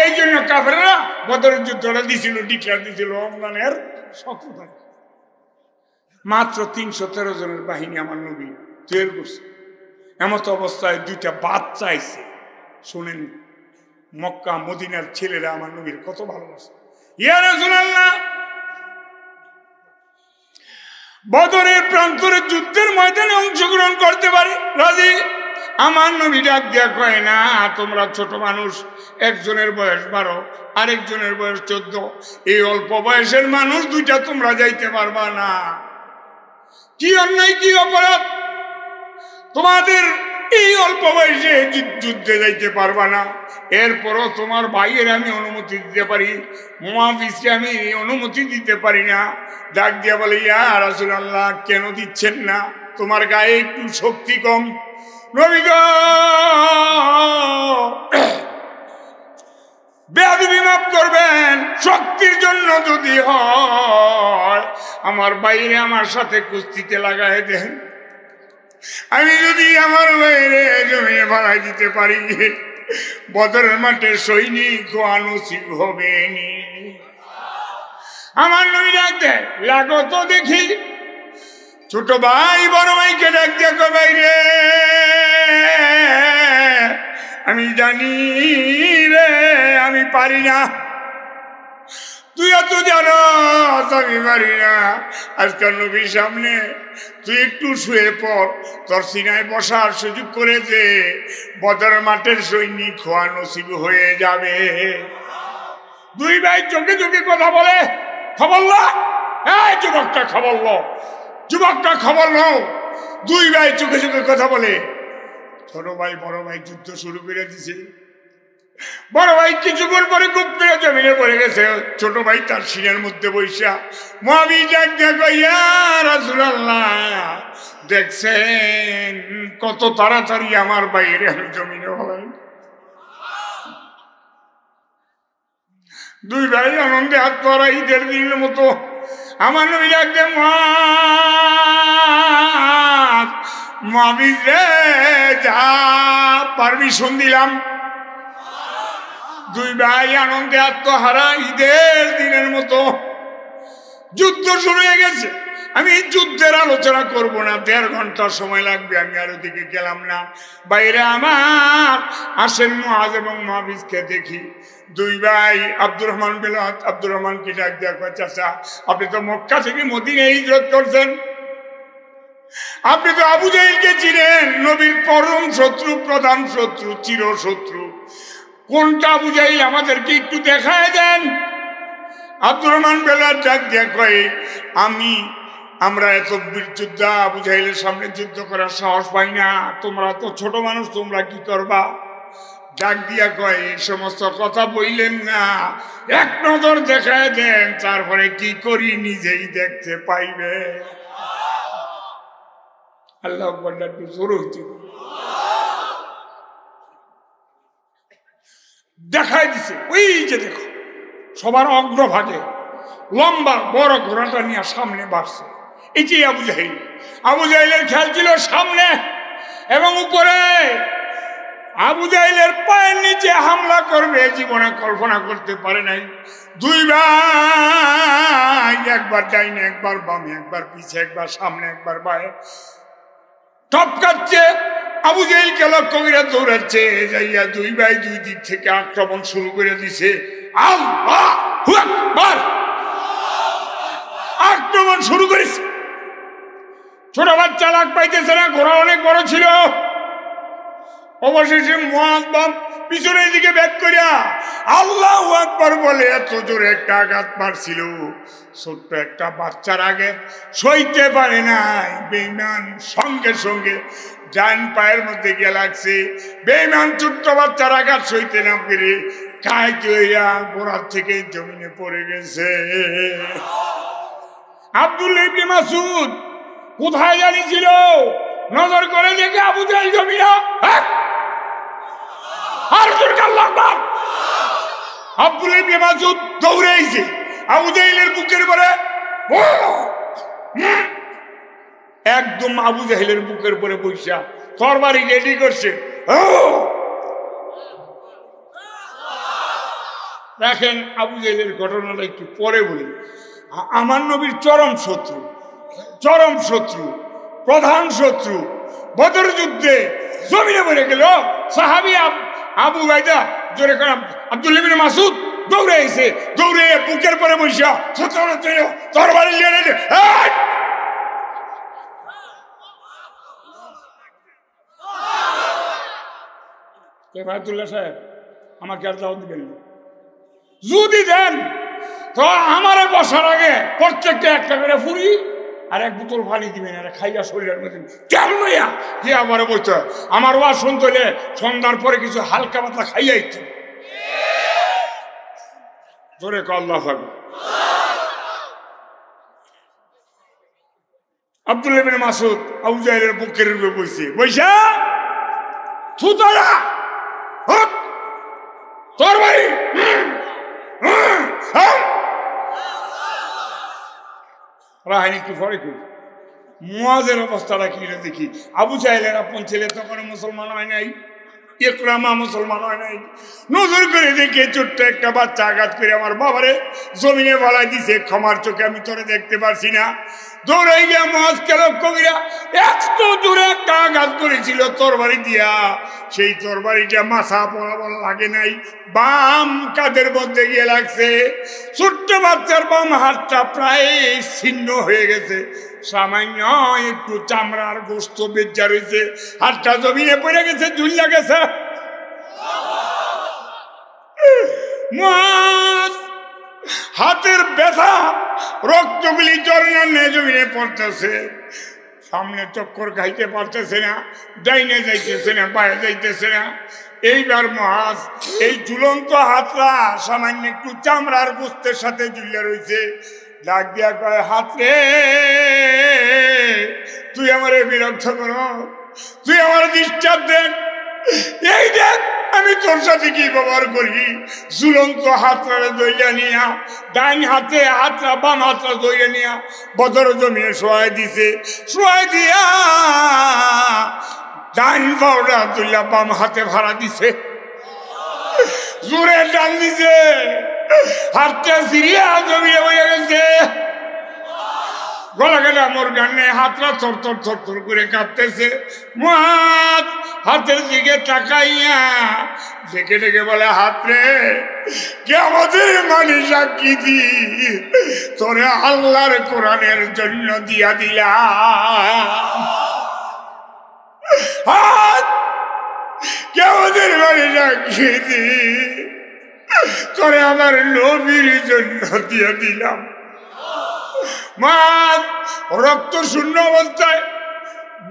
এই জন্য কাফেররা বদরের যুদ্ধটা দিছিল, ডিক্লার দিছিল রমজানের 17 তারিখ। মাত্র 313 জনের বাহিনী আমার নবী তৈরি করছে। এমত অবস্থায় 2টা বাচ্চা আইছে। শোনেন, মক্কা মদিনার ছেলেরা আমার নবীর কত ভালোবাসে। ইয়া রাসূলুল্লাহ, বদরের প্রান্তরে যুদ্ধের ময়দানে অংশগ্রহণ করতে পারি, রাজি? আমার নবী ডাক দিয়া কয়, না, তোমরা ছোট মানুষ, একজনের বয়স 12, আরেকজনের বয়স 14, এই অল্প বয়সের মানুষ 2টা তোমরা যাইতে পারবা না। কি অন্যায়, কি অপরাধ? তোমাদের এই অল্প বয়সে যুদ্ধে যাইতে পারবা না, এরপরও তোমার ভাইয়ের আমি অনুমতি দিতে পারি, মুআবিজকে আমি অনুমতি দিতে পারি না। ডাক দিয়া বলে, ইয়া রাসূলুল্লাহ, কেন দিচ্ছেন না? তোমার গায়ে একটু শক্তি কম। নবী গো, বেয়াদবি মাফ করবেন, শক্তির জন্য যদি হয় আমার বাইরে আমার সাথে কুস্তিতে লাগাই দেন, আমি যদি আমার বাইরে জমিনে ভাড়াই দিতে পারি, বদরের মাঠে সৈনিক নসিব হবে নি। আমার নবী ডাক দেয়, লাগো তো দেখি। ছোট ভাই বড় ভাইকে ডাক দেখো, বাইরে আমি জানি রে, আমি পারি না, তুই এত জানো আমি পারি না। আজকাল নবীর সামনে তুই একটু শুয়ে পড়, তোর সিনায় বসার সুযোগ করে দে, বদর মাঠের সৈনিক হওয়া নসিব হয়ে যাবে। 2 ভাই চোখে চোখে কথা বলে, খবর লো, এই যুবকটা খবর লো, যুবকটা খবর লো। 2 ভাই চোখে চোখে কথা বলে। ছোট ভাই বড় ভাই যুদ্ধ শুরু করে দিছে। বড় ভাই কিছুক্ষণ পরে খুব করে জমিনে পড়ে গেছে। ছোট ভাই তার সিনের মধ্যে বৈশা মুআবিজ দেখো, ইয়া রাসূলুল্লাহ, দেখছেন কত তাড়াতাড়ি আমার বাইরে আমি জমিনে হলাই। 2 ভাই আনন্দে হাত ধরা, ঈদের দিনের মতো। আমার নবী ডাকতে, মুআবিজ রে, যা পারমিশন দিলাম। 2 ভাই আনন্দে আত্মহারা, ঈদের দিনের মতো। যুদ্ধ শুরু হয়ে গেছে। আমি যুদ্ধের আলোচনা করব না, 1.5 ঘন্টা সময় লাগবে, আমি আর ওদিকে গেলাম না। বাইরে আমার আসেন মুআজ এবং মুআবিজকে দেখি। 2 ভাই আব্দুর রহমান বেলাত, আব্দুর রহমানকে ডাক দেয়া কয়, চাচা, আপনি তো মক্কা থেকে মদিনায় হিজরত করছেন, আপনি তো আবু জাহেলকে চিনেন, নবীর পরম শত্রু, প্রধান শত্রু, চির শত্রু। কোনটা আবু জাহেল আমাদেরকে একটু দেখায় দেন। আব্দুর রহমান বেলাল ডাক দিয়া কয়, আমরা এত বীর যোদ্ধা, আবু জাহেলের সামনে যুদ্ধ করার সাহস পাই না, তোমরা তো ছোট মানুষ, তোমরা কি করবা? ডাক দিয়া কয়, এই সমস্ত কথা বইলেন না, এক নজর দেখায় দেন, তারপরে কি করি নিজেই দেখতে পাইবে। আল্লাহু আকবার, একটু জোর হইতে দেখাই দিছে। ওই যে দেখো, সবার অগ্রভাগে লম্বা বড় ঘোড়াটা নিয়ে সামনে বাড়ছে। এই যে আবু জাহেল। আবু জাহেলের খেয়াল ছিল সামনে এবং উপরে। আবু জাহেলের পায়ের নিচে হামলা করবে জীবনে কল্পনা করতে পারে নাই। 2 ভাই, একবার ডাইনে, একবার বামে, একবার পিছে, একবার সামনে, একবার বায়ে টপকাচ্ছে। আবু জাহেলকে লক্ষ্য করে দৌড়াচ্ছে। যাইয়া 2 ভাই 2 দিক থেকে আক্রমণ শুরু করে দিছে। আল্লাহু আকবার, আক্রমণ শুরু করেছে। ছোট বাচ্চা লাগ পাইতেছে না, ঘোড়া অনেক বড় ছিল। অবশেষে মুআজ পিছনের দিকে ব্যাক করিয়া আল্লাহু আকবার বলে এত জোরে একটা আঘাত মারছিল, ছোট্ট একটা বাচ্চার আগে সইতে পারে নাই। বেঈমান সঙ্গে সঙ্গে ডান পায়ের মধ্যে গিয়ে লাগছে। বেঈমান ছোট্ট বাচ্চার আঘাত সইতে না পেরে কাইতে হইয়া ঘোড়ার থেকে জমিনে পড়ে গেছে। আব্দুল্লাহ ইবনে মাসউদ কোথায় জানিছিল, নজর করে দেখে আবু জাহেল জমিনা। আব্দুল্লাহ ইবনে মাসউদ দৌড়ে আইছে আবু জাহেলের বুকের পরে, একদম আবু জাহেলের বুকের পরে বইসা তরবারি রেডি করছে। দেখেন আবু জেহেলের ঘটনাটা একটু পরে বলি। আমার নবীর চরম শত্রু প্রধান শত্রু বদর যুদ্ধে জমিনে পড়ে গেল সাহাবী আবু বাইদা জোরে করে আব্দুল্লাহ ইবনে মাসউদ দৌড়ে এসে দৌড়ে বুকের পরে বসে তরবারি নিয়ে আব্দুল্লাহ সাহেব আমাকে আর দাওয়াত দিবেন যদি দেন তো আমারে বসার আগে প্রত্যেকটা একটা করে ফুরি আর এক বোতল পানি দিবেন আর খাইয়া শরীরের মধ্যে কেমন আমারে বলতে আমার ওয়াজ শুনতে হলে সন্ধ্যার পরে কিছু হালকা পাতলা খাইয়া ইচ্ছে জোরে আল্লাহু আকবার। আব্দুল্লাহ ইবনে মাসউদ আবু জাহেলের বুকের উপরে বসে বৈশা ছুতরা তরবারি রাহানি একটু পরে করি মুয়াজের অবস্থাটা কি দেখি। আবু জাহেলের আপন ছেলে তখন মুসলমান হয় নাই, ইকরামা মুসলমান হয় নাই। নজর করে দেখে ছোট্ট একটা বাচ্চা আঘাত করে আমার বাবারে জমিনে বলাই দিছে, ক্ষমার চোখে আমি তোরে দেখতে পারছি না। দৌড়াই গিয়া মুয়াজকে লক্ষ্য করিয়া এত দূরে একটা আঘাত করেছিল তরবারি দিয়া, সেই তরবারিটা মাথা বরাবর লাগে নাই, বাম কাঁধের মধ্যে গিয়ে লাগছে। ছোট্ট বাচ্চার বাম হাতটা প্রায় ছিন্ন হয়ে গেছে, সামান্য একটু চামড়ার গোস্ত বেজ্জা রয়েছে, হাতটা জমিনে পড়ে গেছে, ঝুলিয়া গেছে। হাতের ব্যথা রক্তগুলি ঝরনার ন্যায় জমিনে পড়তেছে, সামনে চক্কর খাইতে পারতেছে না, ডাইনে যাইতেছে না, বায়ে যাইতেছে না। এইবার মুয়াজ এই ঝুলন্ত হাতটা সামান্য একটু চামড়ার গোস্তের সাথে ঝুলিয়া রয়েছে, ডাক দিয়া কয়, হাত রে তুই আমার বিরক্ত করো, তুই আমার ডিস্টার্ব দেন, এই দেখ আমি তোর সাথে কি ব্যবহার করি। ঝুলন্ত হাতটা দইয়া নিয়া ডাইন হাতে হাতটা বাম হাতটা দইয়া নিয়া বদর জমিয়ে শোয়াই দিছে, শোয়াই দিয়া ডাইন পাউডা তুইলা বাম হাতে ভাড়া দিছে, জোরে টান দিছে, হাতটা সিরিয়া জমিয়ে হয়ে গেছে, গলা গেলা মোর গানে হাতটা থরথর থরথর করে কাঁপতেছে। মুয়াজ হাতের দিকে তাকাইয়া ডেকে ডেকে বলে, হাত রে কিয়ামতের মানি সাক্ষী দি তোরে আল্লাহর কোরআনের জন্য দিয়া দিলাম। হাত কিয়ামতের মানি সাক্ষী দি তোরে আমার নবীর জন্য দিয়া দিলাম। মা রক্ত শূন্য অবস্থায়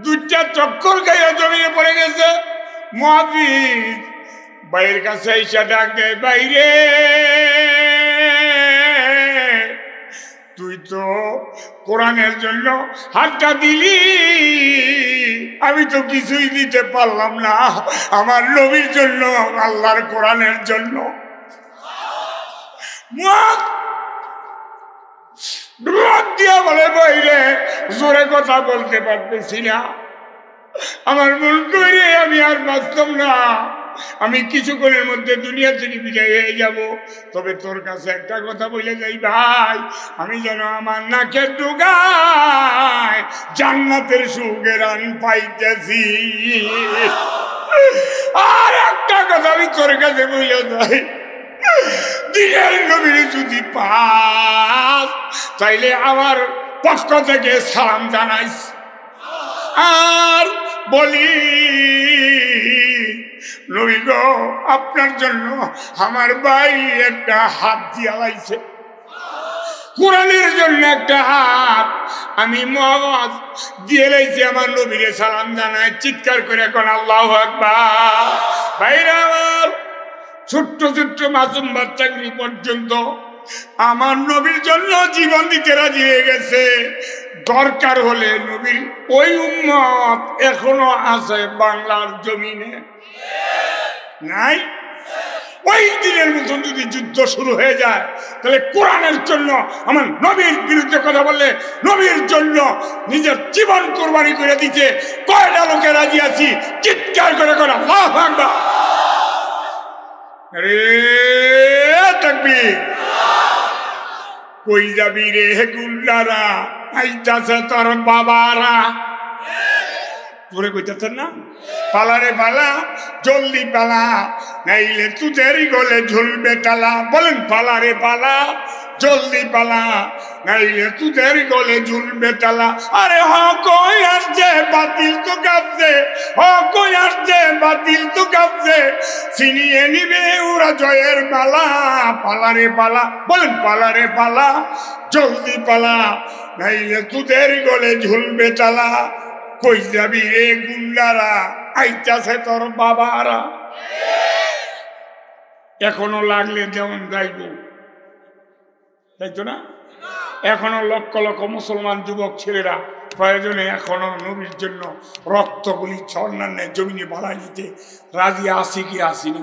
দুইটা চক্কর গাইয়া জমিয়ে পড়ে গেছে। মুয়াবিদ বাইরের কাছে এসে ডাক দেয়, বাইরে তুই তো কোরআনের জন্য হাতটা দিলি, আমি তো কিছুই দিতে পারলাম না, আমার নবীর জন্য আল্লাহর কোরআনের জন্য। দিয়া বলে, বাইরে জোরে কথা বলতে পারতেছি না, আমার মন করে আমি আর বাঁচতাম না, আমি কিছুক্ষণের মধ্যে দুনিয়া থেকে বিদায় হয়ে যাব। তবে তোর কাছে একটা কথা বলে যাই ভাই, আমি যেন আমার নাকের ডুগায় জান্নাতের সুগেরান পাইতেছি। আর একটা কথা আমি তোর কাছে বলে যাই, দিনের নবীর যদি পাস তাইলে আমার পক্ষ থেকে সালাম জানাইস, আর বলি নবী গো আপনার জন্য আমার ভাই একটা হাত দিয়া লাইছে, কোরআনের জন্য একটা হাত আমি মুয়াজ দিয়ে লাইছি, আমার নবীরে সালাম জানায়, চিৎকার করে কোন আল্লাহু আকবার। ভাইরা আমার, ছোট্ট ছোট্ট মাসুম বাচ্চাগুলি পর্যন্ত আমার নবীর জন্য জীবন দিতে রাজি হয়ে গেছে। দরকার হলে নবীর ওই উম্মত এখনো আছে বাংলার জমিনে, নাই? ওই দিনের মতন যদি যুদ্ধ শুরু হয়ে যায় তাহলে কোরআনের জন্য আমার নবীর বিরুদ্ধে কথা বললে নবীর জন্য নিজের জীবন কোরবানি করে দিতে কয়টা লোকে রাজি আছি? চিৎকার করে করা আল্লাহু আকবার। তাকবীর। কই যাবি রে গুন্ডারা, আইতাছে তোর বাবারা। তোরে কইতেছেন না? পালা রে পালা, জলদি পালা, নাইলে তুদের গলে ঝুলবে টালা। বলেন পালা রে পালা, জলদি পালা, নাইলে তুদের গলে ঝুলবে টালা। আরে হ কই আসছে বাতিল তো কাঁপছে, হ কই আসছে বাতিল তো কাঁপছে, ছিনিয়ে নিবে ওরা জয়ের মালা। পালা রে পালা, বলেন পালা রে পালা, জলদি পালা, নাইলে তুদের গলে ঝুলবে টালা। কই যাবি রে গুন্ডারা, আইতাছে তোর বাবারা। এখনো লাগলে যেমন যাইব, তাইতো না? এখনো লক্ষ লক্ষ মুসলমান যুবক ছেলেরা প্রয়োজনে এখনো নবীর জন্য রক্তগুলি ছন্নান্যে জমিনে বাড়াই দিতে রাজি আসি কি আসিনি?